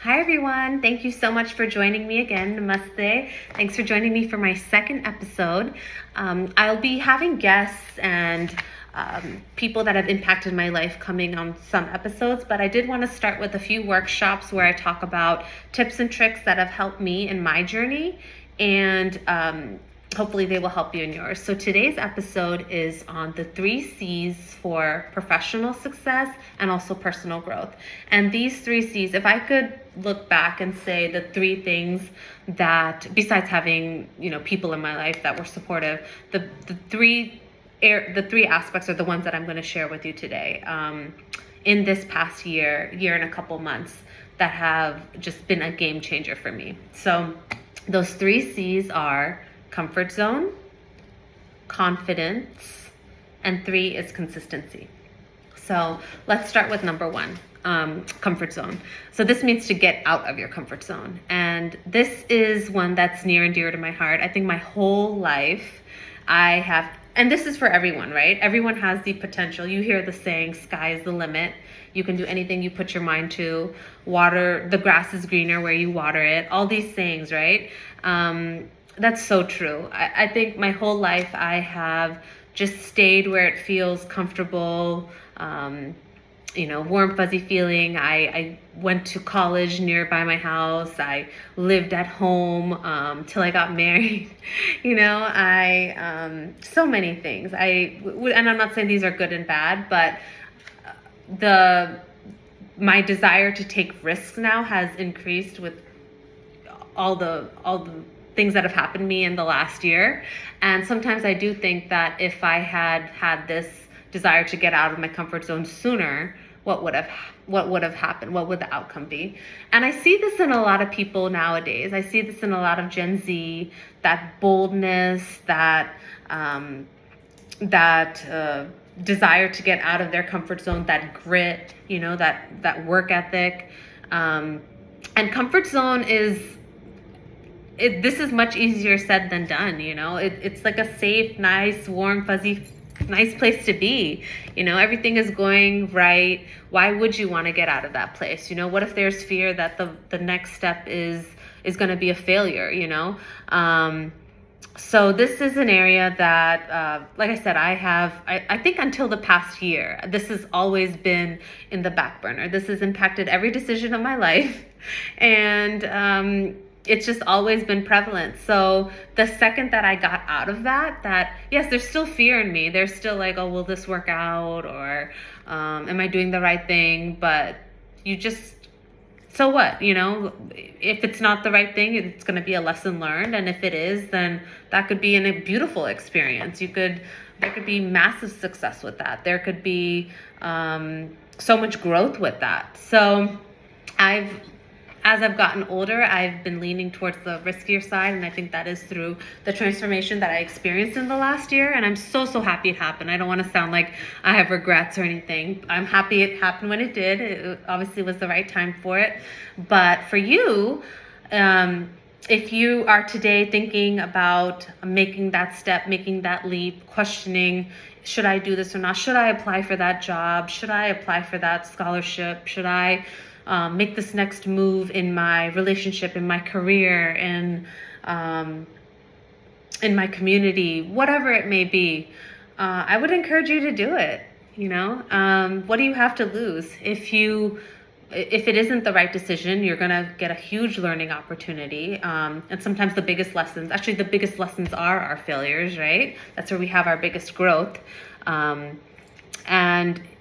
Hi everyone, thank you so much for joining me again. Namaste. Thanks for joining me for my second episode. I'll be having guests and people that have impacted my life coming on some episodes, but I did want to start with a few workshops where I talk about tips and tricks that have helped me in my journey, and hopefully they will help you in yours. So today's episode is on the 3 C's for professional success and also personal growth. And these 3 C's, if I could look back and say the 3 things that, besides having, people in my life that were supportive, the three aspects are the ones that I'm going to share with you today. In this past year and a couple months, that have just been a game changer for me. So those 3 C's are comfort zone, confidence, and 3 is consistency. So let's start with number 1, comfort zone. So this means to get out of your comfort zone. And this is one that's near and dear to my heart. I think my whole life I have, and this is for everyone, right? Everyone has the potential. You hear the saying, sky is the limit. You can do anything you put your mind to. Water, the grass is greener where you water it. All these sayings, right? That's so true. I think my whole life I have just stayed where it feels comfortable, warm, fuzzy feeling. I went to college nearby my house. I lived at home till I got married. So many things. And I'm not saying these are good and bad, but my desire to take risks now has increased with all the things that have happened to me in the last year. And sometimes I do think that if I had this desire to get out of my comfort zone sooner, what would have happened? What would the outcome be? And I see this in a lot of people nowadays. I see this in a lot of Gen Z, that boldness, that desire to get out of their comfort zone, that grit, that work ethic. And comfort zone this is much easier said than done. It's like a safe, nice, warm, fuzzy, nice place to be. Everything is going right. Why would you want to get out of that place? What if there's fear that the next step is going to be a failure? So this is an area that, like I said, I think until the past year, this has always been in the back burner. This has impacted every decision of my life. And it's just always been prevalent. So the second that I got out of that, yes, there's still fear in me. There's still like, oh, will this work out? Or am I doing the right thing? But so what? If it's not the right thing, it's going to be a lesson learned. And if it is, then that could be a beautiful experience. There could be massive success with that. There could be so much growth with that. So as I've gotten older, I've been leaning towards the riskier side, and I think that is through the transformation that I experienced in the last year, and I'm so happy it happened. I don't want to sound like I have regrets or anything. I'm happy it happened when it did. It obviously was the right time for it. But for you, if you are today thinking about making that step, making that leap, questioning, should I do this or not? Should I apply for that job? Should I apply for that scholarship? Should I make this next move in my relationship, in my career, in my community, whatever it may be? I would encourage you to do it. What do you have to lose? If it isn't the right decision, you're going to get a huge learning opportunity. And sometimes the biggest lessons are our failures, right? That's where we have our biggest growth. And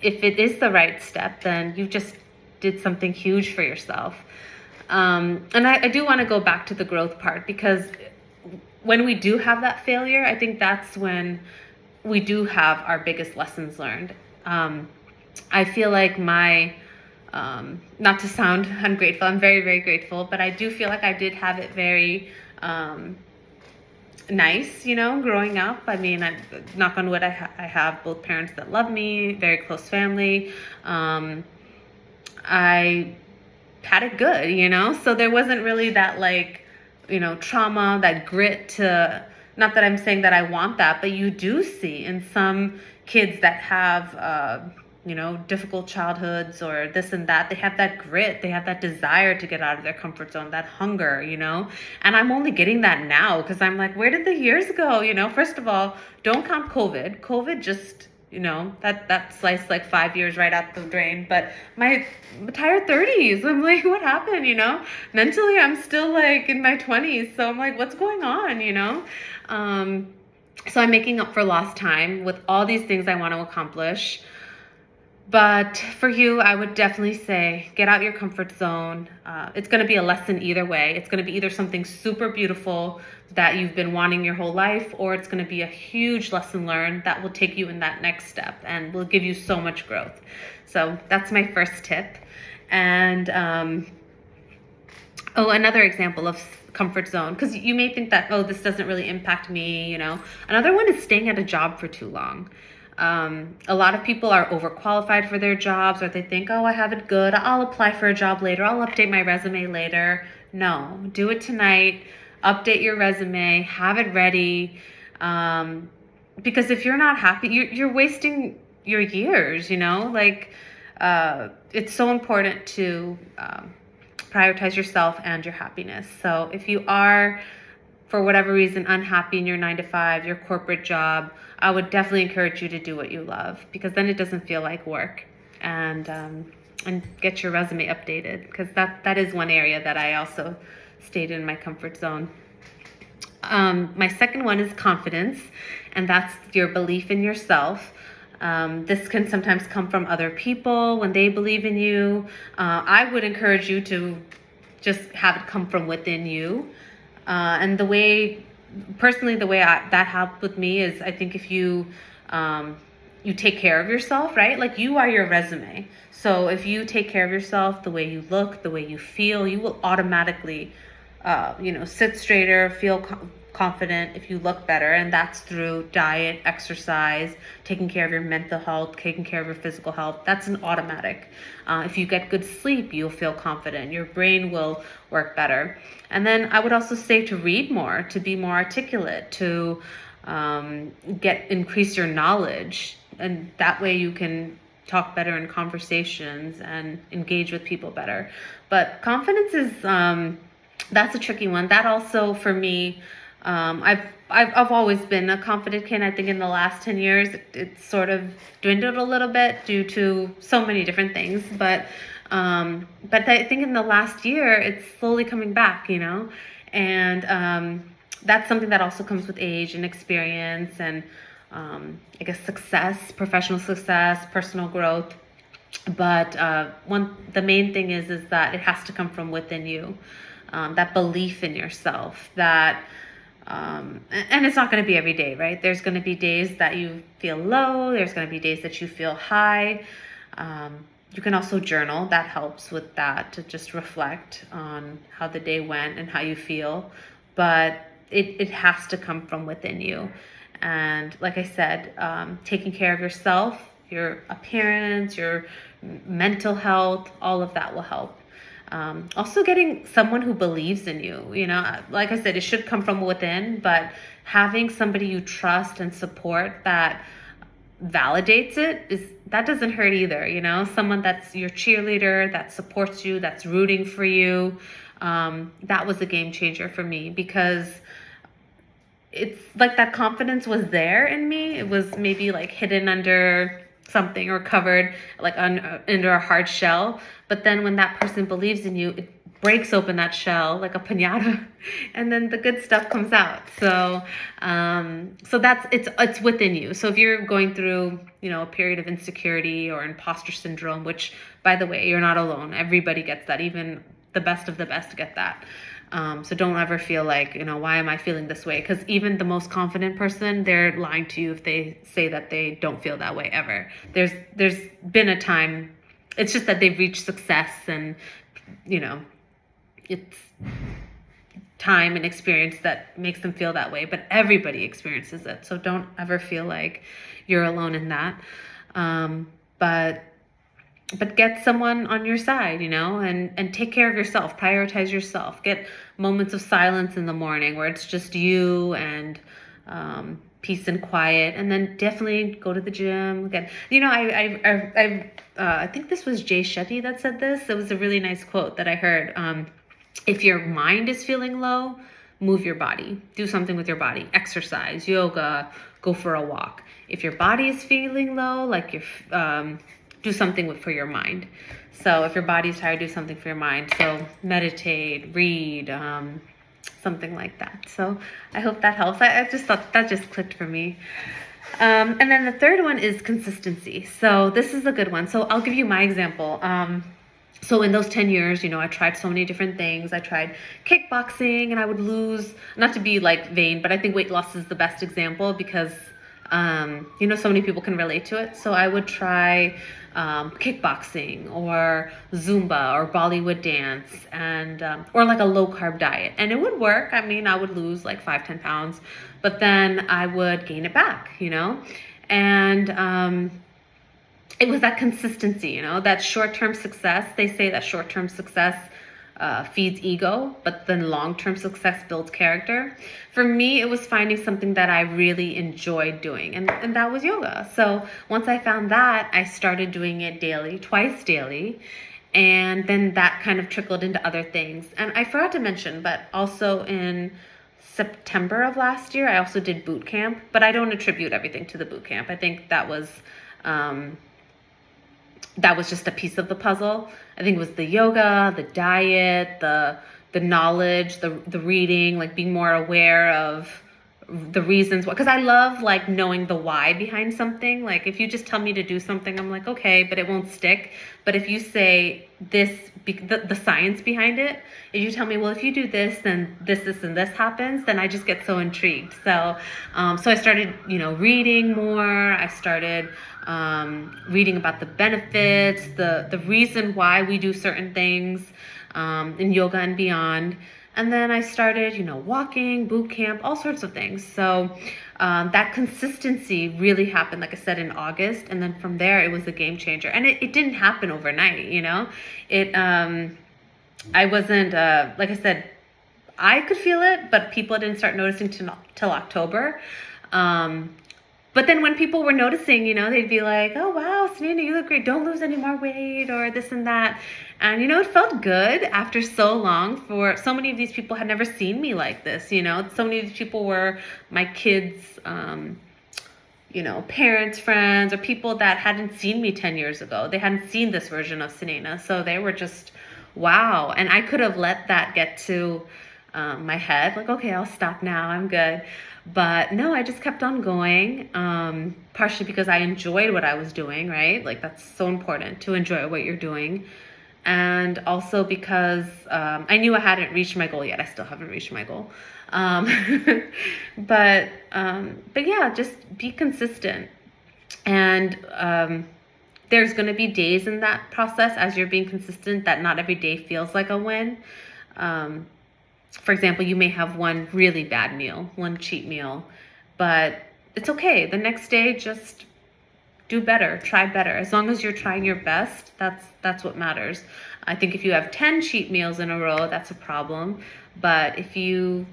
if it is the right step, then you just did something huge for yourself. And I do want to go back to the growth part, because when we do have that failure, I think that's when we do have our biggest lessons learned. I feel like not to sound ungrateful, I'm very, very grateful, but I do feel like I did have it very nice, growing up. I mean, I knock on wood, I have both parents that love me, very close family. I had it good, so there wasn't really that trauma, that grit to, not that I'm saying that I want that, but you do see in some kids that have difficult childhoods or this and that, they have that grit, they have that desire to get out of their comfort zone, that hunger, and I'm only getting that now because I'm like, where did the years go? First of all, don't count COVID just, that sliced like 5 years right out the drain. But my entire 30s, I'm like, what happened? Mentally I'm still like in my 20s, so I'm like, what's going on? So I'm making up for lost time with all these things I want to accomplish. But for you, I would definitely say get out your comfort zone. It's going to be a lesson either way. It's going to be either something super beautiful that you've been wanting your whole life, or it's going to be a huge lesson learned that will take you in that next step and will give you so much growth. So that's my first tip. And another example of comfort zone, because you may think that, this doesn't really impact me. Another one is staying at a job for too long. A lot of people are overqualified for their jobs, or they think, I have it good, I'll apply for a job later, I'll update my resume later. No, do it tonight. Update your resume, have it ready. Because if you're not happy, you're wasting your years, it's so important to prioritize yourself and your happiness. So if you are, for whatever reason, unhappy in your 9-to-5, your corporate job, I would definitely encourage you to do what you love, because then it doesn't feel like work. And get your resume updated, because that is one area that I also stayed in my comfort zone. My second one is confidence, and that's your belief in yourself. This can sometimes come from other people when they believe in you. I would encourage you to just have it come from within you. And the way that helped with me is, I think if you take care of yourself, right? Like, you are your resume. So if you take care of yourself, the way you look, the way you feel, you will automatically, sit straighter, feel confident if you look better. And that's through diet, exercise, taking care of your mental health, taking care of your physical health. That's an automatic. If you get good sleep, you'll feel confident. Your brain will work better. And then I would also say to read more, to be more articulate, to increase your knowledge. And that way you can talk better in conversations and engage with people better. But confidence is, that's a tricky one. That also, for me, I've always been a confident kid. I think in the last 10 years, it's sort of dwindled a little bit due to so many different things. But I think in the last year, it's slowly coming back, and that's something that also comes with age and experience and, I guess, success, professional success, personal growth. But the main thing is that it has to come from within you, that belief in yourself, that and it's not going to be every day, right? There's going to be days that you feel low. There's going to be days that you feel high. You can also journal. That helps with that, to just reflect on how the day went and how you feel. But it has to come from within you. And like I said, taking care of yourself, your appearance, your mental health, all of that will help. Also getting someone who believes in you, like I said, it should come from within, but having somebody you trust and support that validates that doesn't hurt either. Someone that's your cheerleader, that supports you, that's rooting for you. That was a game changer for me, because it's like that confidence was there in me. It was maybe like hidden under something, or covered like under a hard shell. But then when that person believes in you, it breaks open that shell like a piñata, and then the good stuff comes out. So it's within you. So if you're going through, a period of insecurity or imposter syndrome, which, by the way, you're not alone. Everybody gets that. Even the best of the best get that. So don't ever feel like, why am I feeling this way? Because even the most confident person, they're lying to you if they say that they don't feel that way ever. There's been a time, it's just that they've reached success, and, it's time and experience that makes them feel that way. But everybody experiences it. So don't ever feel like you're alone in that. But get someone on your side, and take care of yourself, prioritize yourself, get moments of silence in the morning where it's just you and peace and quiet, and then definitely go to the gym again. I think this was Jay Shetty that said this. It was a really nice quote that I heard. If your mind is feeling low, move your body. Do something with your body. Exercise, yoga, go for a walk. If your body is feeling low, like do something for your mind. So if your body's tired, do something for your mind. So meditate, read, something like that. So I hope that helps. I just thought that just clicked for me. And then the third one is consistency. So this is a good one. So I'll give you my example. So in those 10 years, I tried so many different things. I tried kickboxing and I would lose, not to be like vain, but I think weight loss is the best example because, so many people can relate to it. So I would try kickboxing or Zumba or Bollywood dance and or like a low carb diet. And it would work. I mean, I would lose like 5-10 pounds, but then I would gain it back, and it was that consistency, that short-term success. They say that short-term success feeds ego, but then long-term success builds character. For me, it was finding something that I really enjoyed doing, and that was yoga. So once I found that, I started doing it daily, twice daily, and then that kind of trickled into other things. And I forgot to mention, but also in September of last year, I also did boot camp, but I don't attribute everything to the boot camp. I think that was just a piece of the puzzle. I think it was the yoga, the diet, the knowledge, the reading, like being more aware of the reasons why. Because I love like knowing the why behind something. Like if you just tell me to do something, I'm like, okay, but it won't stick. But if you say this, the science behind it, if you tell me, well, if you do this, then this, and this happens, then I just get so intrigued. So I started, reading more. I started reading about the benefits, the reason why we do certain things in yoga and beyond. And then I started, walking, boot camp, all sorts of things. So that consistency really happened, like I said, in August. And then from there, it was a game changer. And it didn't happen overnight, I wasn't, like I said, I could feel it, but people didn't start noticing till October. But then when people were noticing, they'd be like, oh, wow, Sunaina, you look great. Don't lose any more weight or this and that. And, it felt good after so long. For so many of these people had never seen me like this, So many of these people were my kids' parents, friends, or people that hadn't seen me 10 years ago. They hadn't seen this version of Sunaina. So they were just, wow. And I could have let that get to my head. Like, okay, I'll stop now. I'm good. But no, I just kept on going, partially because I enjoyed what I was doing, right? Like that's so important to enjoy what you're doing. And also because I knew I hadn't reached my goal yet. I still haven't reached my goal. But yeah, just be consistent. And there's going to be days in that process as you're being consistent that not every day feels like a win. For example, you may have one really bad meal, one cheat meal, but it's okay. The next day, just do better, try better. As long as you're trying your best, that's what matters. I think if you have 10 cheat meals in a row, that's a problem. But if you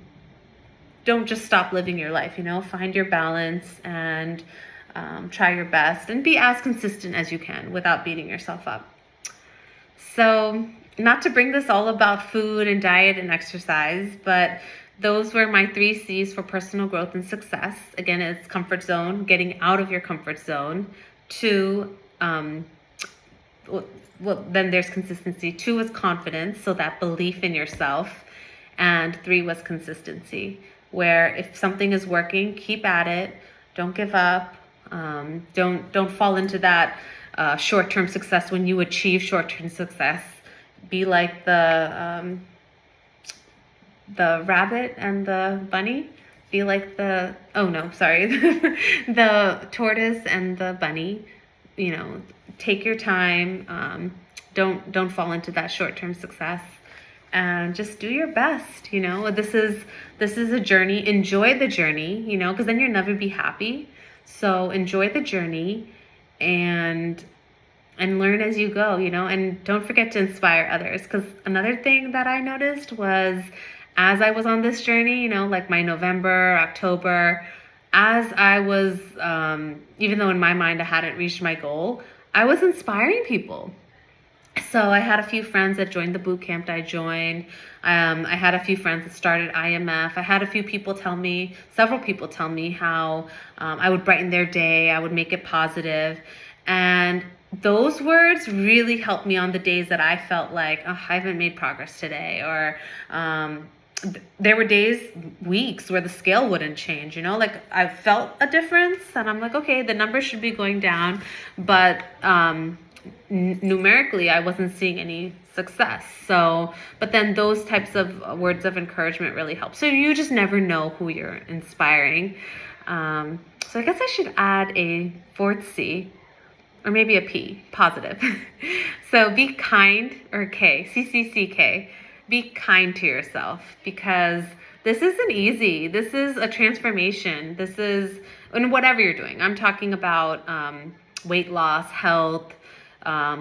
don't just stop living your life, find your balance and try your best and be as consistent as you can without beating yourself up. So, not to bring this all about food and diet and exercise, but those were my 3 C's for personal growth and success. Again, it's comfort zone, getting out of your comfort zone. 2, then there's consistency. 2 is confidence, so that belief in yourself. And 3 was consistency, where if something is working, keep at it. Don't give up. Don't fall into that short-term success when you achieve short-term success. Be like the rabbit and the bunny. Be like the tortoise and the bunny. Take your time. Don't fall into that short-term success, and just do your best. This is a journey. Enjoy the journey. Because then you'll never be happy. So enjoy the journey, and learn as you go, and don't forget to inspire others. Because another thing that I noticed was as I was on this journey, like my November, October, as I was, even though in my mind I hadn't reached my goal, I was inspiring people. So I had a few friends that joined the boot camp that I joined. I had a few friends that started IMF. I had a few people tell me, several people tell me how I would brighten their day, I would make it positive. And those words really helped me on the days that I felt like, oh, I haven't made progress today. Or there were days, weeks where the scale wouldn't change, like I felt a difference and I'm like, okay, the numbers should be going down. But numerically I wasn't seeing any success. So, but then those types of words of encouragement really help. So you just never know who you're inspiring. So I guess I should add a fourth C, or maybe a P, positive. So be kind, or K, CCCK. Be kind to yourself, because this isn't easy. This is a transformation. This is, and whatever you're doing. I'm talking about weight loss, health,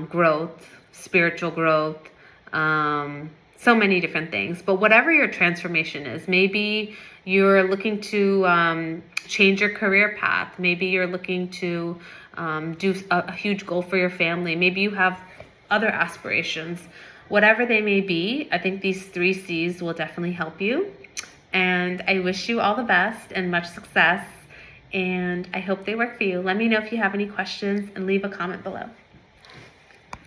growth, spiritual growth, so many different things. But whatever your transformation is, maybe you're looking to change your career path. Maybe you're looking to do a huge goal for your family. Maybe you have other aspirations. Whatever they may be, I think these 3 C's will definitely help you. And I wish you all the best and much success. And I hope they work for you. Let me know if you have any questions and leave a comment below.